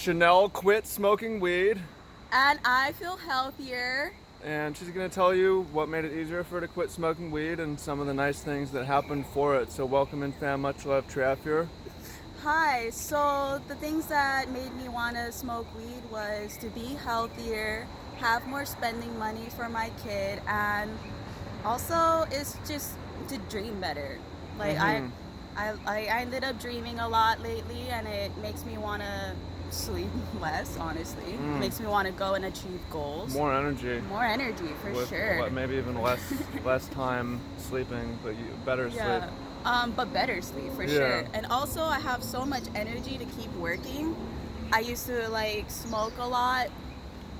Chanel quit smoking weed, And I feel healthier. and she's gonna tell you what made it easier for her to quit smoking weed and some of the nice things that happened for it. So welcome in, fam. Much love, Trav here. Hi, so the things that made me want to smoke weed was to be healthier, have more spending money for my kid, and also it's just to dream better. Like Mm-hmm. I ended up dreaming a lot lately, and it makes me want to sleep less, honestly. Makes me want to go and achieve goals. More energy More energy for with sure. maybe even less time sleeping, but better Yeah. sleep. But better sleep for Yeah. sure. And also, I have so much energy to keep working. I used to like smoke a lot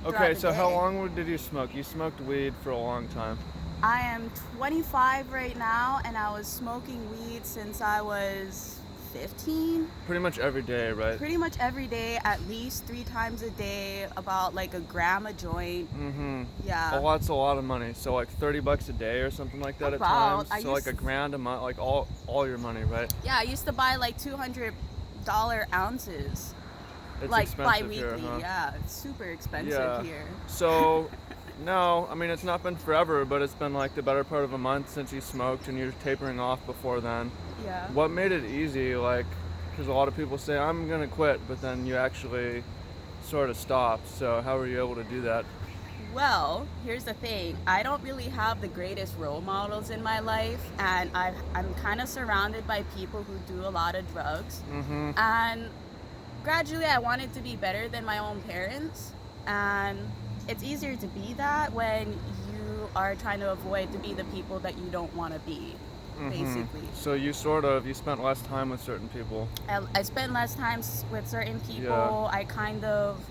Okay, throughout the so how day. long did you smoke? You smoked weed for a long time. I am 25 right now, and I was smoking weed since I was 15. Pretty much every day, right? Pretty much every day, at least 3 times a day, about like a gram a joint. Mm-hmm. Yeah. That's a lot of money. So like $30 a day or something like that About. at times. So like a grand a month, like all your money, right? Yeah, I used to buy like $200 ounces. It's Like expensive bi-weekly, here, huh? yeah. It's super expensive Yeah. here. So, no, I mean it's not been forever, but it's been like the better part of a month since you smoked, and you're tapering off before then. Yeah. What made it easy? Like, because a lot of people say I'm gonna quit, but then you actually sort of stop. So how were you able to do that? Well, here's the thing. I don't really have the greatest role models in my life, and I'm kind of surrounded by people who do a lot of drugs. Mm-hmm. And gradually, I wanted to be better than my own parents. And it's easier to be that when you are trying to avoid to be the people that you don't want to be, basically. So you spent less time with certain people. I spent less time with certain people. Yeah. I kind of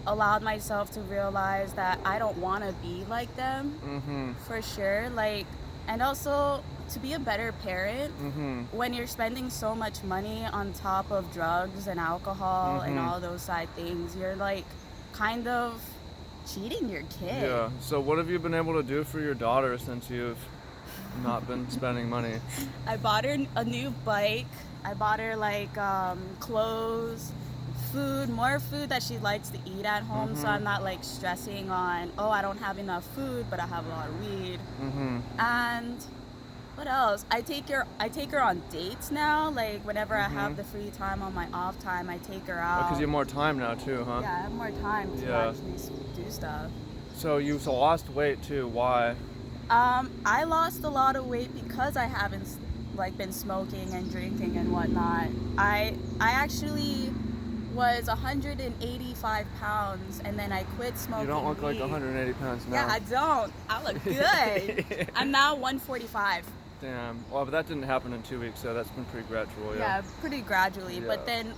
allowed myself to realize that I don't want to be like them. Mm-hmm. For sure. Like, and also to be a better parent Mm-hmm. when you're spending so much money on top of drugs and alcohol and Mhm. all those side things, you're like kind of cheating your kid. Yeah. So what have you been able to do for your daughter since you've not been spending money? I bought her a new bike. I bought her like clothes, food, more food that she likes to eat at home, so I'm not like stressing on, oh, I don't have enough food, but I have a lot of weed. Mm-hmm. And what else? I take her on dates now. Like whenever I have the free time on my off time, I take her out. Because you have more time now too, huh? Yeah, I have more time to Yeah. actually do stuff. So you've lost weight too. Why? I lost a lot of weight because I haven't like been smoking and drinking and whatnot. I actually was 185 pounds, and then I quit smoking. You don't look like weed. 180 pounds now. Yeah, I don't. I look good. I'm now 145. Damn. Well, but that didn't happen in 2 weeks, so that's been pretty gradual. Yeah, pretty gradually. Yeah. But then,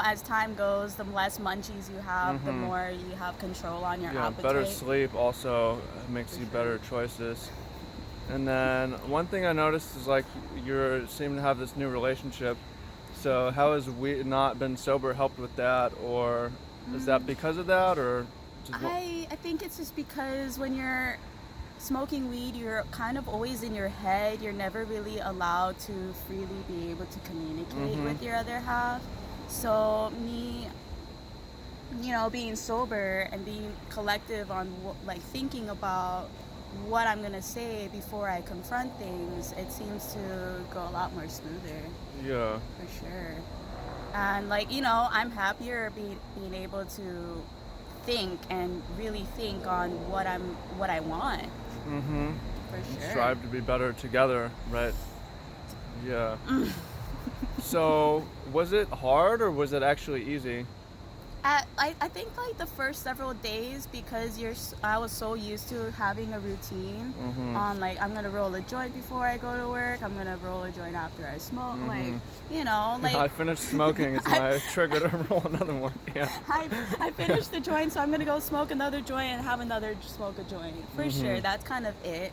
as time goes, the less munchies you have, the more you have control on your Yeah, appetite. better sleep also makes you better choices. And then one thing I noticed is like you seem to have this new relationship. So how has we not been sober helped with that, or is that because of that, or just I think it's just because when you're smoking weed, you're kind of always in your head. You're never really allowed to freely be able to communicate with your other half. So me, being sober and being collective on like thinking about what I'm gonna say before I confront things, it seems to go a lot more smoother. yeah. For sure. And I'm happier being able to think and really think on what I want. Mm-hmm. For sure. Strive to be better together, right? Yeah. So was it hard or was it actually easy? I think like the first several days, because I was so used to having a routine on like I'm gonna roll a joint before I go to work, I'm gonna roll a joint after I smoke, like I finished smoking. It's my trigger to roll another one. Yeah. I finished the joint, so I'm gonna go smoke another joint and have another smoke a joint for sure. That's kind of it.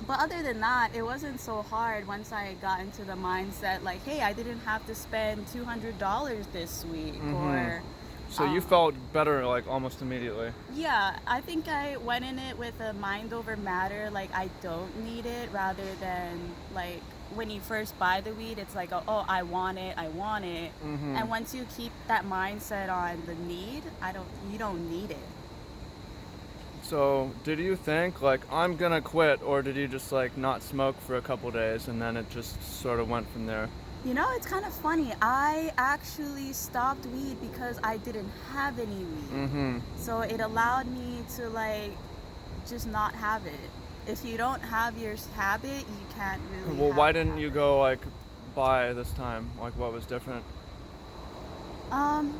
But other than that, it wasn't so hard once I got into the mindset like, hey, I didn't have to spend $200 this week, or So you felt better like almost immediately. yeah, I think I went in it with a mind over matter, like I don't need it, rather than like when you first buy the weed, it's like, oh, I want it, I want it. Mm-hmm. And once you keep that mindset on the need, you don't need it. So, did you think like I'm gonna quit, or did you just like not smoke for a couple days and then it just sort of went from there? You know, it's kind of funny. I actually stopped weed because I didn't have any weed. Mm-hmm. So it allowed me to like just not have it. If you don't have your habit, you can't really. Well, have why the didn't you habit. go like buy this time? Like, what was different? Um,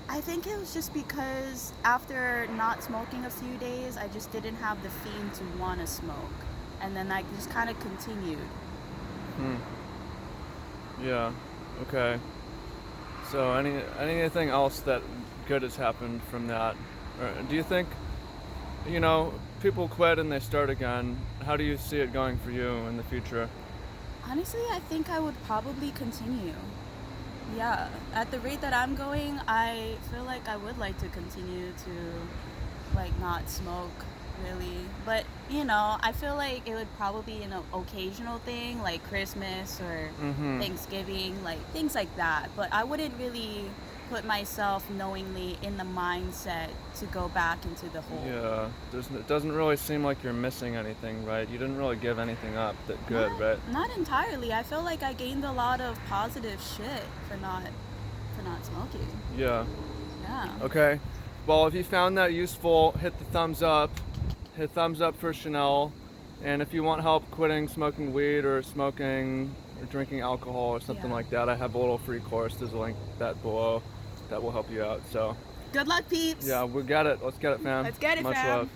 I think it was just because after not smoking a few days, I just didn't have the fiend to want to smoke, and then I just kind of continued. Hmm. Yeah. Okay. So, anything else that good has happened from that? Or do you think, people quit and they start again? How do you see it going for you in the future? Honestly, I think I would probably continue. Yeah, at the rate that I'm going, I feel like I would like to continue to like not smoke really. But, I feel like it would probably be an occasional thing like Christmas or Mm-hmm. Thanksgiving, like things like that. But I wouldn't really put myself knowingly in the mindset to go back into the hole. Yeah. It doesn't really seem like you're missing anything, right? You didn't really give anything up that good, Not, right? not entirely. I feel like I gained a lot of positive shit for not smoking. Yeah. Yeah. Okay. Well, if you found that useful, hit the thumbs up. Hit thumbs up for Chanel. And if you want help quitting smoking weed or smoking or drinking alcohol or something Yeah. like that, I have a little free course. There's a link that below that will help you out. So, Good luck, peeps. yeah, we got it. Let's get it, fam. Let's get it, Much fam. love.